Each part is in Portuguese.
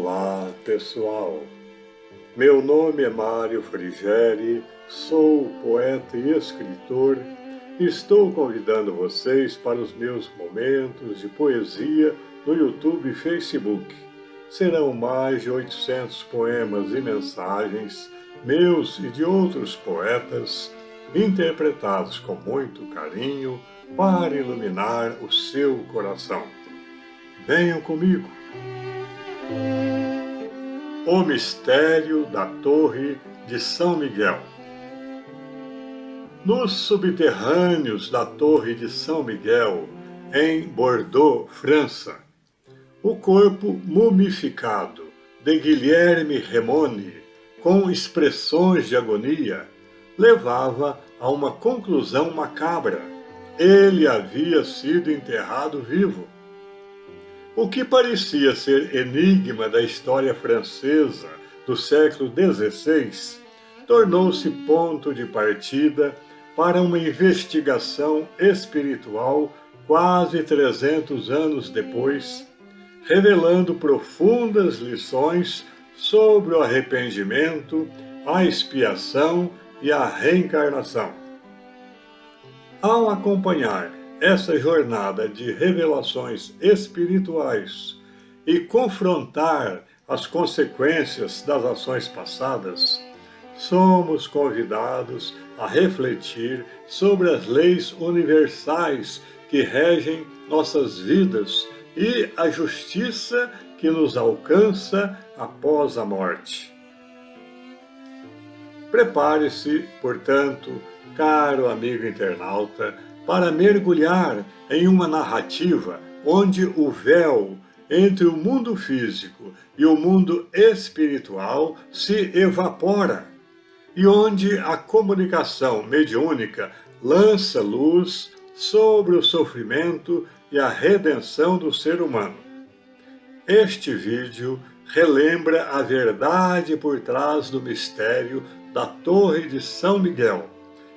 Olá, pessoal! Meu nome é Mário Frigeri, sou poeta e escritor e estou convidando vocês para os meus momentos de poesia no YouTube e Facebook. Serão mais de 800 poemas e mensagens, meus e de outros poetas, interpretados com muito carinho para iluminar o seu coração. Venham comigo! O mistério da Torre de São Miguel. Nos subterrâneos da Torre de São Miguel, em Bordeaux, França, o corpo mumificado de Guilherme Remoni, com expressões de agonia, levava a uma conclusão macabra. Ele havia sido enterrado vivo. O que parecia ser enigma da história francesa do século XVI tornou-se ponto de partida para uma investigação espiritual quase 300 anos depois, revelando profundas lições sobre o arrependimento, a expiação e a reencarnação. Ao acompanhar essa jornada de revelações espirituais e confrontar as consequências das ações passadas, somos convidados a refletir sobre as leis universais que regem nossas vidas e a justiça que nos alcança após a morte. Prepare-se, portanto, caro amigo internauta, para mergulhar em uma narrativa onde o véu entre o mundo físico e o mundo espiritual se evapora e onde a comunicação mediúnica lança luz sobre o sofrimento e a redenção do ser humano. Este vídeo relembra a verdade por trás do mistério da Torre de São Miguel,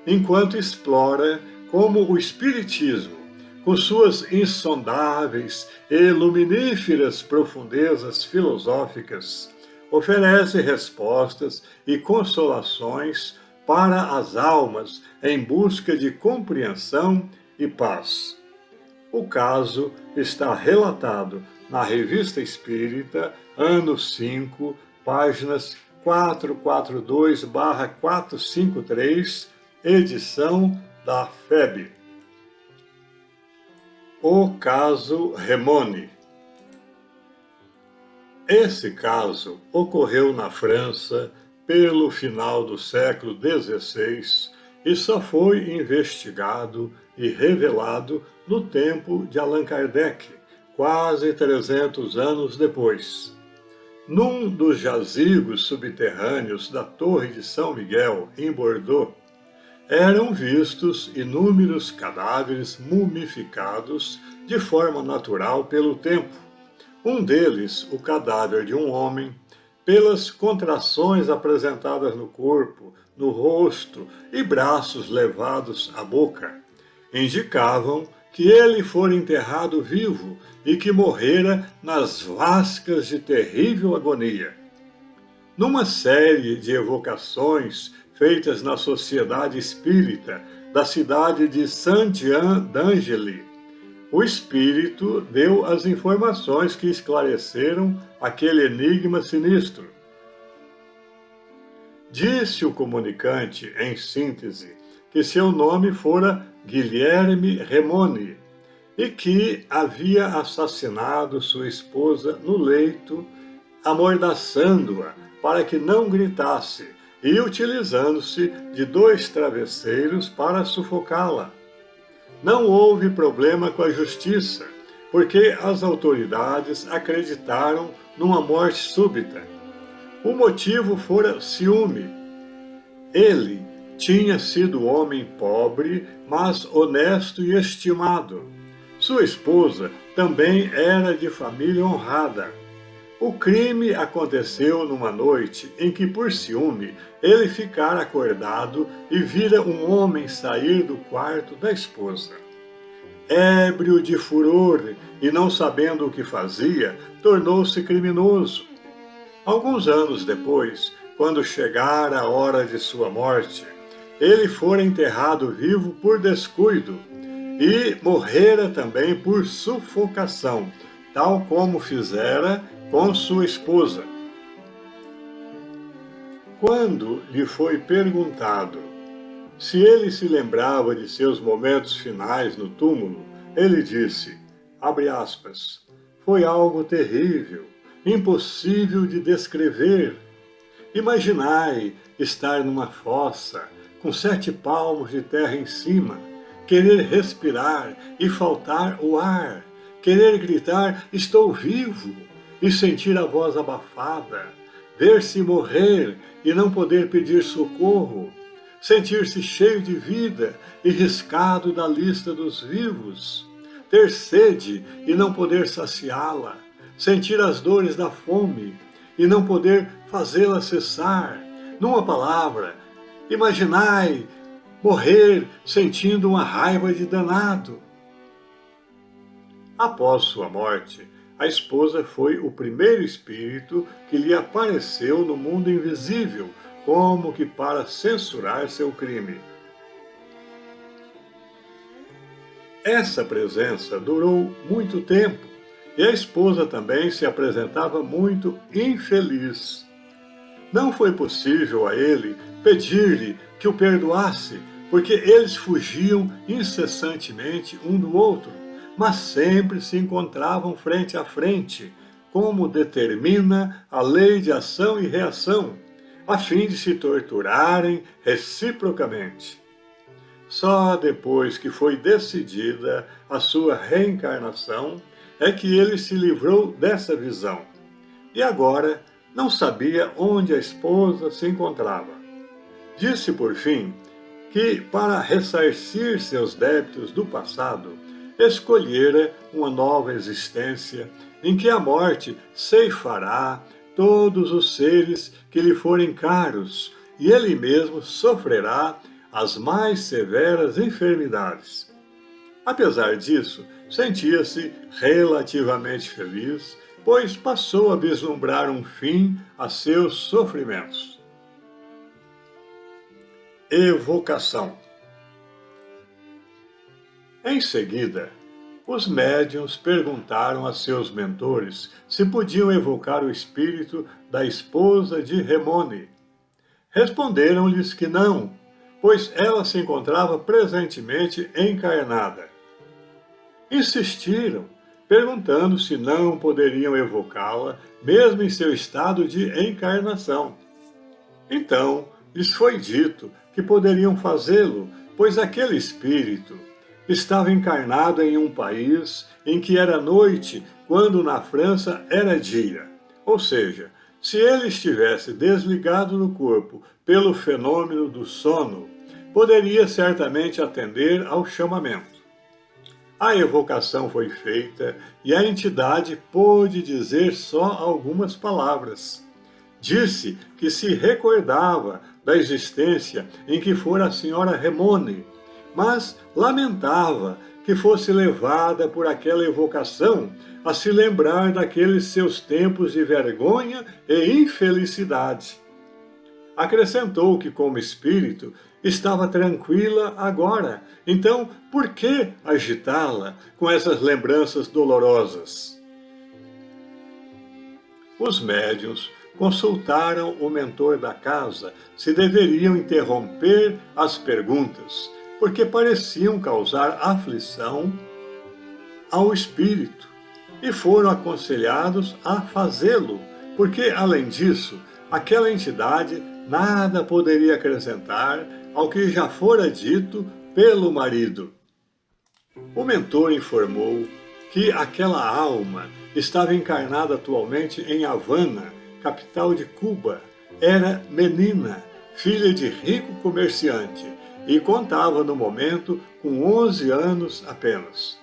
enquanto explora como o Espiritismo, com suas insondáveis e luminíferas profundezas filosóficas, oferece respostas e consolações para as almas em busca de compreensão e paz. O caso está relatado na Revista Espírita, ano 5, páginas 442/453, edição da FEB. O caso Remoni. Esse caso ocorreu na França pelo final do século XVI e só foi investigado e revelado no tempo de Allan Kardec, quase 300 anos depois. Num dos jazigos subterrâneos da Torre de São Miguel, em Bordeaux, eram vistos inúmeros cadáveres mumificados de forma natural pelo tempo. Um deles, o cadáver de um homem, pelas contrações apresentadas no corpo, no rosto e braços levados à boca, indicavam que ele fora enterrado vivo e que morrera nas vascas de terrível agonia. Numa série de evocações feitas na Sociedade Espírita da cidade de Saint-Jean-d'Angely, o espírito deu as informações que esclareceram aquele enigma sinistro. Disse o comunicante, em síntese, que seu nome fora Guilherme Remoni e que havia assassinado sua esposa no leito, amordaçando-a para que não gritasse e utilizando-se de 2 travesseiros para sufocá-la. Não houve problema com a justiça, porque as autoridades acreditaram numa morte súbita. O motivo fora ciúme. Ele tinha sido homem pobre, mas honesto e estimado. Sua esposa também era de família honrada. O crime aconteceu numa noite em que, por ciúme, ele ficara acordado e vira um homem sair do quarto da esposa. Ébrio de furor e não sabendo o que fazia, tornou-se criminoso. Alguns anos depois, quando chegara a hora de sua morte, ele fora enterrado vivo por descuido e morrera também por sufocação, tal como fizera com sua esposa. Quando lhe foi perguntado se ele se lembrava de seus momentos finais no túmulo, ele disse, abre aspas, foi algo terrível, impossível de descrever. Imaginai estar numa fossa, com 7 palmos de terra em cima, querer respirar e faltar o ar, querer gritar, estou vivo, e sentir a voz abafada, ver-se morrer e não poder pedir socorro, sentir-se cheio de vida e riscado da lista dos vivos, ter sede e não poder saciá-la, sentir as dores da fome e não poder fazê-la cessar. Numa palavra, imaginai morrer sentindo uma raiva de danado. Após sua morte, a esposa foi o primeiro espírito que lhe apareceu no mundo invisível, como que para censurar seu crime. Essa presença durou muito tempo e a esposa também se apresentava muito infeliz. Não foi possível a ele pedir-lhe que o perdoasse, porque eles fugiam incessantemente um do outro, mas sempre se encontravam frente a frente, como determina a lei de ação e reação, a fim de se torturarem reciprocamente. Só depois que foi decidida a sua reencarnação é que ele se livrou dessa visão. E agora não sabia onde a esposa se encontrava. Disse, por fim, que para ressarcir seus débitos do passado, escolhera uma nova existência em que a morte ceifará todos os seres que lhe forem caros e ele mesmo sofrerá as mais severas enfermidades. Apesar disso, sentia-se relativamente feliz, pois passou a vislumbrar um fim a seus sofrimentos. Evocação. Em seguida, os médiuns perguntaram a seus mentores se podiam evocar o espírito da esposa de Remone. Responderam-lhes que não, pois ela se encontrava presentemente encarnada. Insistiram, perguntando se não poderiam evocá-la, mesmo em seu estado de encarnação. Então, lhes foi dito que poderiam fazê-lo, pois aquele espírito estava encarnado em um país em que era noite, quando na França era dia. Ou seja, se ele estivesse desligado do corpo pelo fenômeno do sono, poderia certamente atender ao chamamento. A evocação foi feita e a entidade pôde dizer só algumas palavras. Disse que se recordava da existência em que fora a senhora Remone, mas lamentava que fosse levada por aquela evocação a se lembrar daqueles seus tempos de vergonha e infelicidade. Acrescentou que, como espírito, estava tranquila agora, então por que agitá-la com essas lembranças dolorosas? Os médiuns consultaram o mentor da casa se deveriam interromper as perguntas, porque pareciam causar aflição ao espírito, e foram aconselhados a fazê-lo, porque, além disso, aquela entidade nada poderia acrescentar ao que já fora dito pelo marido. O mentor informou que aquela alma estava encarnada atualmente em Havana, capital de Cuba. Era menina, filha de rico comerciante, e contava no momento com 11 anos apenas.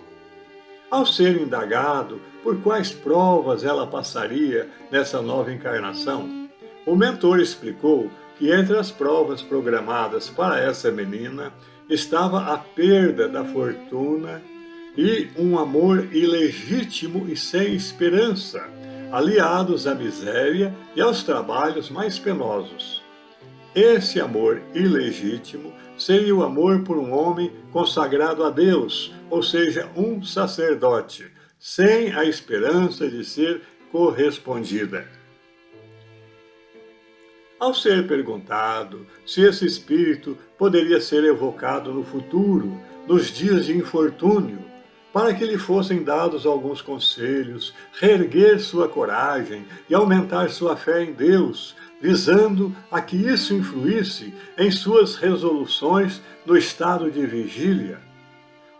Ao ser indagado por quais provas ela passaria nessa nova encarnação, o mentor explicou que entre as provas programadas para essa menina estava a perda da fortuna e um amor ilegítimo e sem esperança, aliados à miséria e aos trabalhos mais penosos. Esse amor ilegítimo seria o amor por um homem consagrado a Deus, ou seja, um sacerdote, sem a esperança de ser correspondida. Ao ser perguntado se esse espírito poderia ser evocado no futuro, nos dias de infortúnio, para que lhe fossem dados alguns conselhos, reerguer sua coragem e aumentar sua fé em Deus, visando a que isso influísse em suas resoluções no estado de vigília,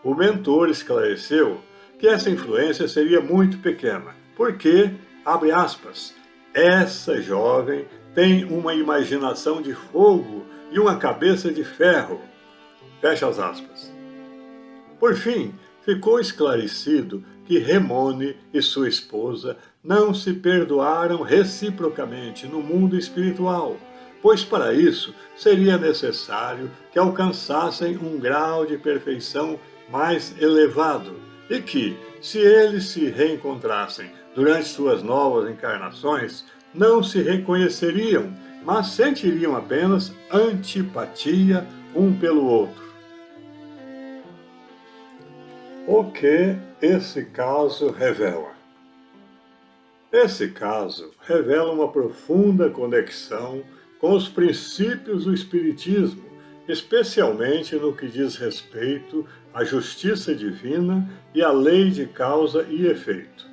o mentor esclareceu que essa influência seria muito pequena, porque, abre aspas, essa jovem tem uma imaginação de fogo e uma cabeça de ferro, fecha as aspas. Por fim, ficou esclarecido que Remone e sua esposa não se perdoaram reciprocamente no mundo espiritual, pois para isso seria necessário que alcançassem um grau de perfeição mais elevado e que, se eles se reencontrassem durante suas novas encarnações, não se reconheceriam, mas sentiriam apenas antipatia um pelo outro. O que esse caso revela? Esse caso revela uma profunda conexão com os princípios do Espiritismo, especialmente no que diz respeito à justiça divina e à lei de causa e efeito.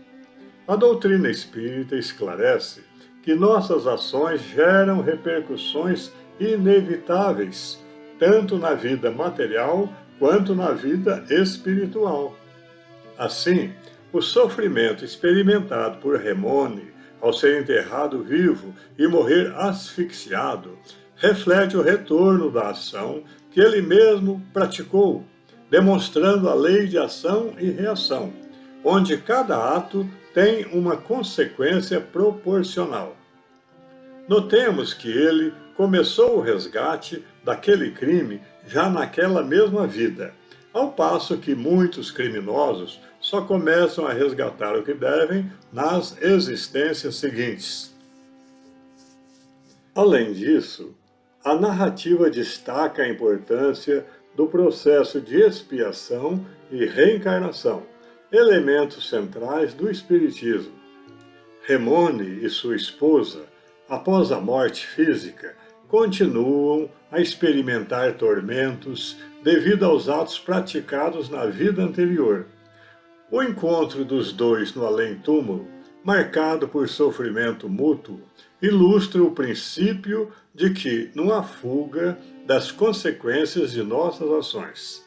A doutrina espírita esclarece que nossas ações geram repercussões inevitáveis, tanto na vida material quanto na vida espiritual. Assim, o sofrimento experimentado por Remone ao ser enterrado vivo e morrer asfixiado reflete o retorno da ação que ele mesmo praticou, demonstrando a lei de ação e reação, onde cada ato tem uma consequência proporcional. Notemos que ele começou o resgate daquele crime já naquela mesma vida, ao passo que muitos criminosos só começam a resgatar o que devem nas existências seguintes. Além disso, a narrativa destaca a importância do processo de expiação e reencarnação, elementos centrais do Espiritismo. Remone e sua esposa, após a morte física, continuam a experimentar tormentos devido aos atos praticados na vida anterior. O encontro dos dois no além-túmulo, marcado por sofrimento mútuo, ilustra o princípio de que não há fuga das consequências de nossas ações.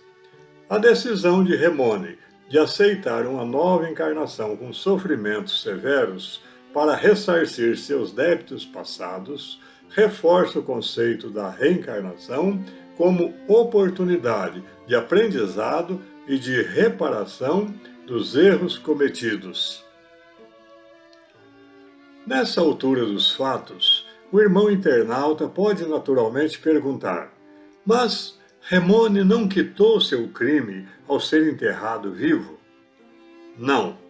A decisão de Remone de aceitar uma nova encarnação com sofrimentos severos para ressarcir seus débitos passados reforça o conceito da reencarnação como oportunidade de aprendizado e de reparação dos erros cometidos. Nessa altura dos fatos, o irmão internauta pode naturalmente perguntar: mas Remone não quitou seu crime ao ser enterrado vivo? Não.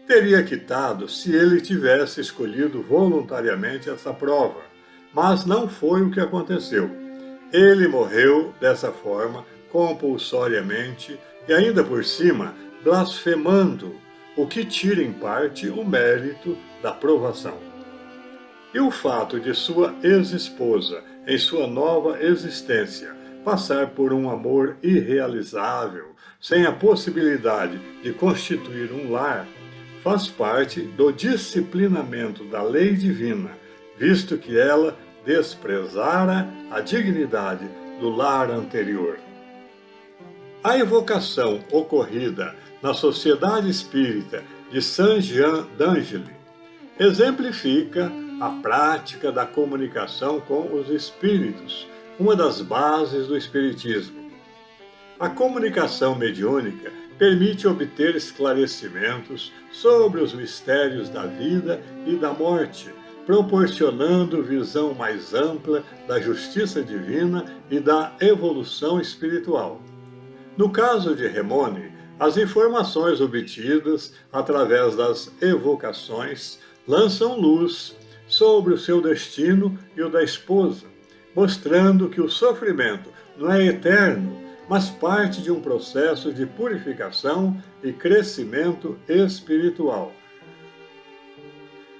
Teria quitado se ele tivesse escolhido voluntariamente essa prova, mas não foi o que aconteceu. Ele morreu dessa forma, compulsoriamente e ainda por cima, blasfemando, o que tira em parte o mérito da provação. E o fato de sua ex-esposa, em sua nova existência, passar por um amor irrealizável, sem a possibilidade de constituir um lar, faz parte do disciplinamento da lei divina, visto que ela desprezara a dignidade do lar anterior. A evocação ocorrida na Sociedade Espírita de Saint-Jean d'Angely exemplifica a prática da comunicação com os espíritos, uma das bases do espiritismo. A comunicação mediúnica permite obter esclarecimentos sobre os mistérios da vida e da morte, proporcionando visão mais ampla da justiça divina e da evolução espiritual. No caso de Remone, as informações obtidas através das evocações lançam luz sobre o seu destino e o da esposa, mostrando que o sofrimento não é eterno, mas parte de um processo de purificação e crescimento espiritual.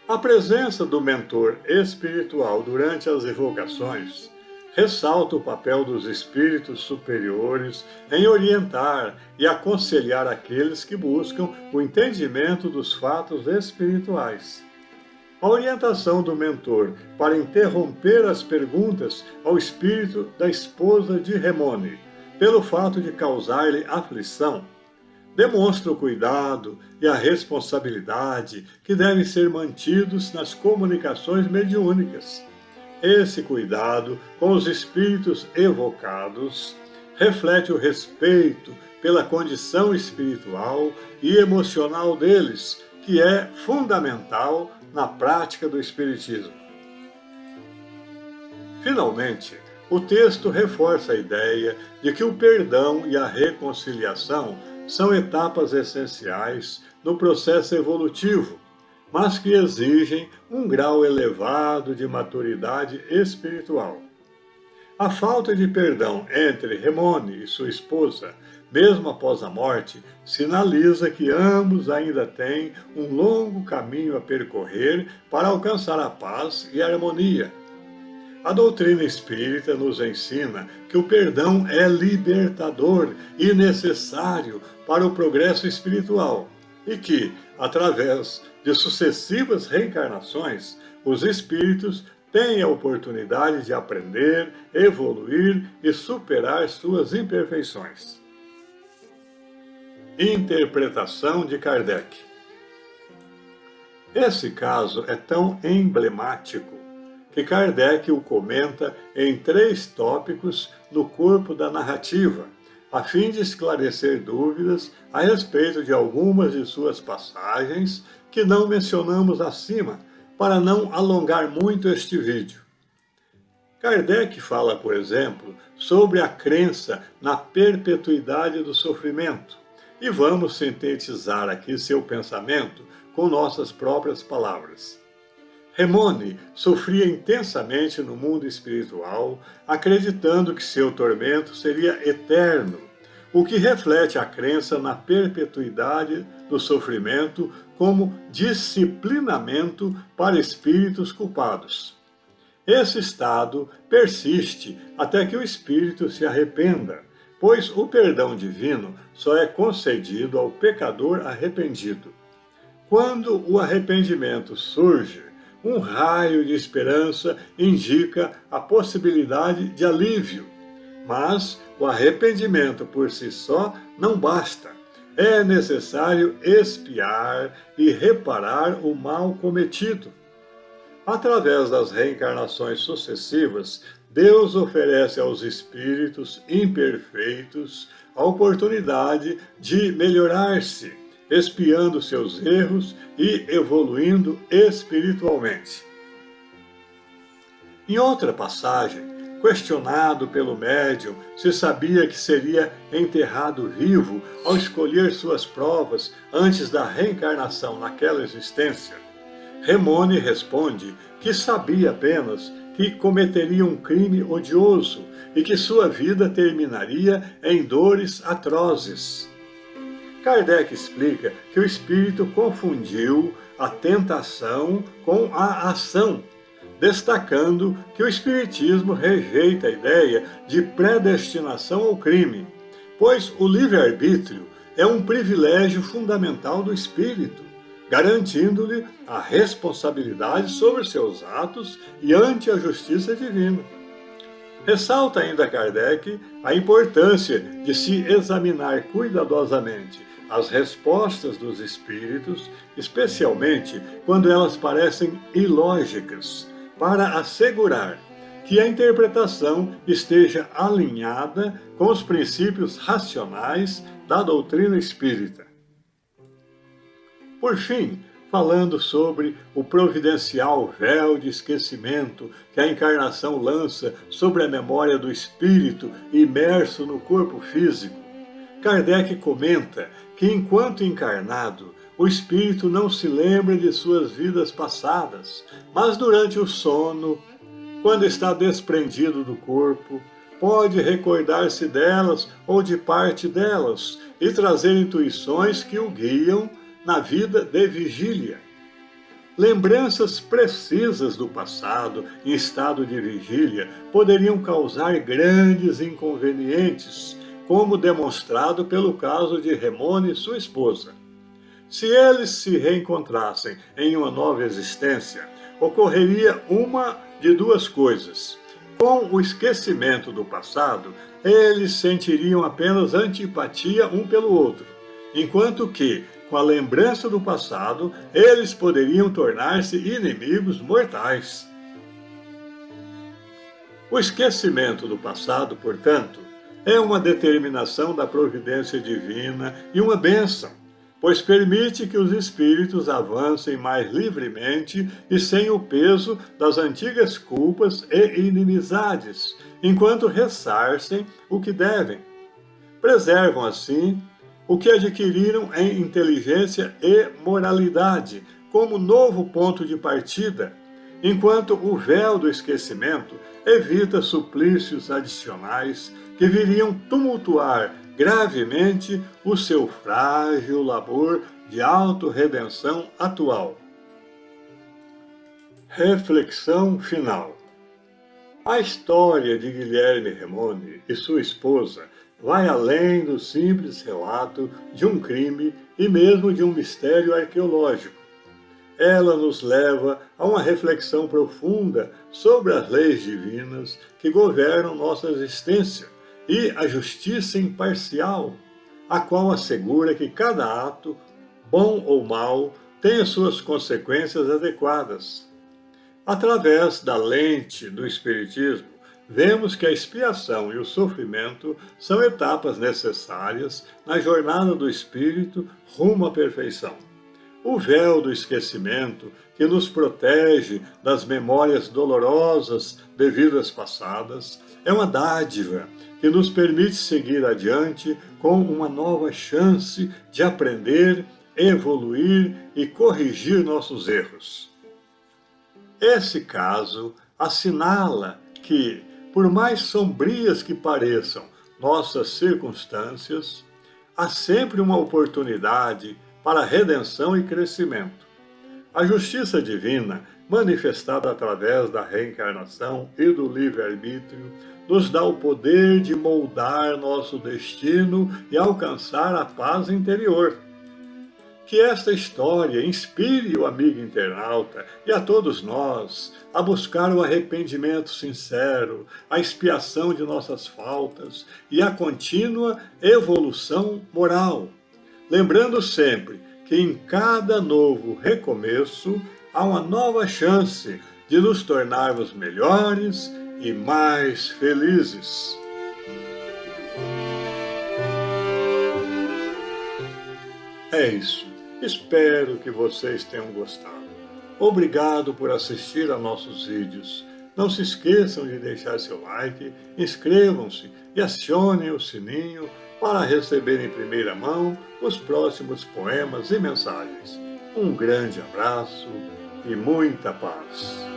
A presença do mentor espiritual durante as evocações ressalta o papel dos espíritos superiores em orientar e aconselhar aqueles que buscam o entendimento dos fatos espirituais. A orientação do mentor para interromper as perguntas ao espírito da esposa de Remone, pelo fato de causar-lhe aflição, demonstra o cuidado e a responsabilidade que devem ser mantidos nas comunicações mediúnicas. Esse cuidado com os espíritos evocados reflete o respeito pela condição espiritual e emocional deles, que é fundamental na prática do espiritismo. Finalmente, o texto reforça a ideia de que o perdão e a reconciliação são etapas essenciais no processo evolutivo, mas que exigem um grau elevado de maturidade espiritual. A falta de perdão entre Remone e sua esposa, mesmo após a morte, sinaliza que ambos ainda têm um longo caminho a percorrer para alcançar a paz e a harmonia. A doutrina espírita nos ensina que o perdão é libertador e necessário para o progresso espiritual e que, através de sucessivas reencarnações, os espíritos têm a oportunidade de aprender, evoluir e superar suas imperfeições. Interpretação de Kardec. Esse caso é tão emblemático que Kardec o comenta em 3 tópicos no corpo da narrativa, a fim de esclarecer dúvidas a respeito de algumas de suas passagens que não mencionamos acima, para não alongar muito este vídeo. Kardec fala, por exemplo, sobre a crença na perpetuidade do sofrimento, e vamos sintetizar aqui seu pensamento com nossas próprias palavras. Remone sofria intensamente no mundo espiritual, acreditando que seu tormento seria eterno, o que reflete a crença na perpetuidade do sofrimento como disciplinamento para espíritos culpados. Esse estado persiste até que o espírito se arrependa, pois o perdão divino só é concedido ao pecador arrependido. Quando o arrependimento surge, um raio de esperança indica a possibilidade de alívio. Mas o arrependimento por si só não basta. É necessário expiar e reparar o mal cometido. Através das reencarnações sucessivas, Deus oferece aos espíritos imperfeitos a oportunidade de melhorar-se, expiando seus erros e evoluindo espiritualmente. Em outra passagem, questionado pelo médium se sabia que seria enterrado vivo ao escolher suas provas antes da reencarnação naquela existência, Remone responde que sabia apenas que cometeria um crime odioso e que sua vida terminaria em dores atrozes. Kardec explica que o espírito confundiu a tentação com a ação, destacando que o espiritismo rejeita a ideia de predestinação ao crime, pois o livre-arbítrio é um privilégio fundamental do espírito, garantindo-lhe a responsabilidade sobre seus atos e ante a justiça divina. Ressalta ainda Kardec a importância de se examinar cuidadosamente as respostas dos espíritos, especialmente quando elas parecem ilógicas, para assegurar que a interpretação esteja alinhada com os princípios racionais da doutrina espírita. Por fim, falando sobre o providencial véu de esquecimento que a encarnação lança sobre a memória do espírito imerso no corpo físico, Kardec comenta que, enquanto encarnado, o espírito não se lembra de suas vidas passadas, mas durante o sono, quando está desprendido do corpo, pode recordar-se delas ou de parte delas e trazer intuições que o guiam na vida de vigília. Lembranças precisas do passado em estado de vigília poderiam causar grandes inconvenientes, como demonstrado pelo caso de Remone e sua esposa. Se eles se reencontrassem em uma nova existência, ocorreria uma de duas coisas. Com o esquecimento do passado, eles sentiriam apenas antipatia um pelo outro, enquanto que, com a lembrança do passado, eles poderiam tornar-se inimigos mortais. O esquecimento do passado, portanto, é uma determinação da providência divina e uma bênção, pois permite que os espíritos avancem mais livremente e sem o peso das antigas culpas e inimizades, enquanto ressarcem o que devem. Preservam, assim, o que adquiriram em inteligência e moralidade, como novo ponto de partida, enquanto o véu do esquecimento evita suplícios adicionais que viriam tumultuar gravemente o seu frágil labor de autorredenção atual. Reflexão final. A história de Guilherme Remone e sua esposa vai além do simples relato de um crime e mesmo de um mistério arqueológico. Ela nos leva a uma reflexão profunda sobre as leis divinas que governam nossa existência e a justiça imparcial, a qual assegura que cada ato, bom ou mau, tem as suas consequências adequadas. Através da lente do Espiritismo, vemos que a expiação e o sofrimento são etapas necessárias na jornada do espírito rumo à perfeição. O véu do esquecimento, que nos protege das memórias dolorosas de vidas passadas, é uma dádiva que nos permite seguir adiante com uma nova chance de aprender, evoluir e corrigir nossos erros. Esse caso assinala que, por mais sombrias que pareçam nossas circunstâncias, há sempre uma oportunidade para redenção e crescimento. A justiça divina, manifestada através da reencarnação e do livre-arbítrio, nos dá o poder de moldar nosso destino e alcançar a paz interior. Que esta história inspire o amigo internauta e a todos nós a buscar o arrependimento sincero, a expiação de nossas faltas e a contínua evolução moral. Lembrando sempre que em cada novo recomeço há uma nova chance de nos tornarmos melhores e mais felizes. É isso. Espero que vocês tenham gostado. Obrigado por assistir a nossos vídeos. Não se esqueçam de deixar seu like, inscrevam-se e acionem o sininho para receber em primeira mão os próximos poemas e mensagens. Um grande abraço e muita paz.